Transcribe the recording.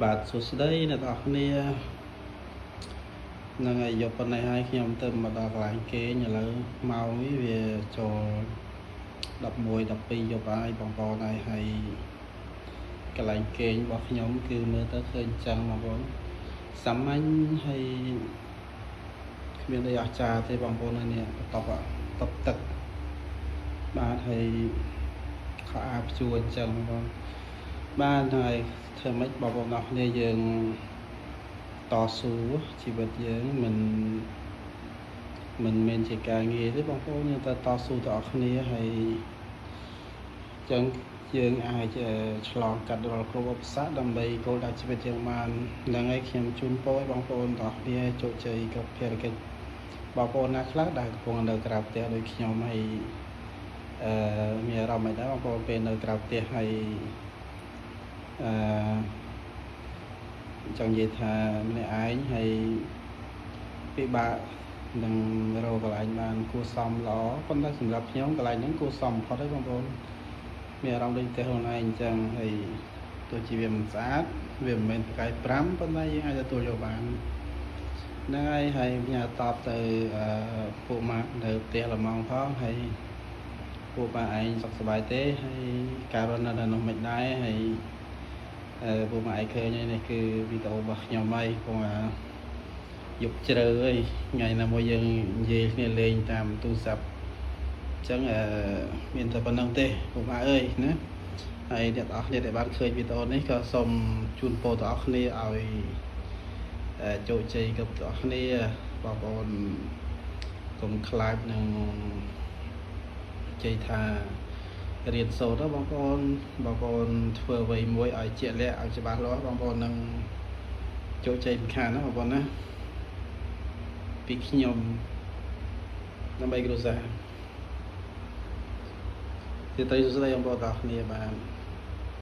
បាទសួស្តីអ្នកទាំងអស់គ្នានឹងឲ្យយកប៉ុណ្ណេះហើយខ្ញុំទៅមកដល់កន្លែងគេងឥឡូវម៉ោងនេះវាចូល11 12យប់ហើយបងប្អូនហើយកន្លែងគេងរបស់ខ្ញុំគឺមើលទៅឃើញចឹងបងប្អូនសាមញ្ញហើយគ្មានអីអស្ចារ្យទេបងប្អូននេះតបទឹកបាទហើយខោអាវព្យួរអញ្ចឹងបងប្អូនបាទហើយធ្វើម៉េចបងប្អូនអរគ្នាយើងតស៊ូជីវិតយើងមិនមែនជាការងារទេបងប្អូនយើងតស៊ូទាំងអស់គ្នាហើយចឹងយើងអាចឆ្លងកាត់រាល់គ្រប់ឧបសគ្គដើម្បីគោលដៅជីវិតយើងបានហ្នឹងហើយខ្ញុំជូនពរឲ្យបងប្អូនទាំងអស់គ្នាជោគជ័យគ្រប់ភារកិច្ចបងប្អូនណាខ្លះដែលកំពុងនៅក្រៅផ្ទះដូចខ្ញុំហើយមានអារម្មណ៍មិនដែរបងប្អូនពេលនៅក្រៅផ្ទះហើយចង់និយាយថាម្នាក់ឯងហើយពិបាកនឹងរកកន្លែងបានគួរសមល្អប៉ុន្តែសម្រាប់ខ្ញុំកន្លែងហ្នឹងគួរសមបំផុតហើយបងប្អូនមានអារម្មណ៍ដូចផ្ទះខ្លួនឯងអញ្ចឹងហើយទោះជាវាមិនស្អាតវាមិនមែនប្រកែក5ប៉ុន្តែយើងអាចទទួលយកបានហ្នឹងហើយខ្ញុំតបទៅពួកម៉ាក់នៅផ្ទះល្មងផងហើយពួកម៉ាក់ឯងសុខសប្បាយទេហើយការរស់នៅនោះមិនដែរហើយពួកម៉ាក់ឯងឃើញនេះគឺវីដេអូរបស់ខ្ញុំហើយព្រោះយប់ជ្រៅហើយថ្ងៃណាមួយយើងនិយាយគ្នាលេងតាមទូរស័ព្ទអញ្ចឹងមានតែប៉ុណ្្នឹងទេពួកម៉ាក់អើយណាហើយអ្នកទាំងអស់គ្នាដែលបានឃើញវីដេអូនេះក៏សូមជូនពរទាំងអស់គ្នាឲ្យជោគជ័យគ្រប់ទាំងអស់គ្នាបងប្អូនកុំខ្លាចនឹងជ័យថារៀនសូត្របងប្អូនធ្វើអ្វីមួយឲ្យជាក់លាក់ឲ្យច្បាស់លាស់បងប្អូននឹងជោគជ័យមិនខានណាបងប្អូនណាពីខ្ញុំដើម្បីគ្រួសារទីទៅសួស្តីបងប្អូនទាំងអស់គ្នាបាទ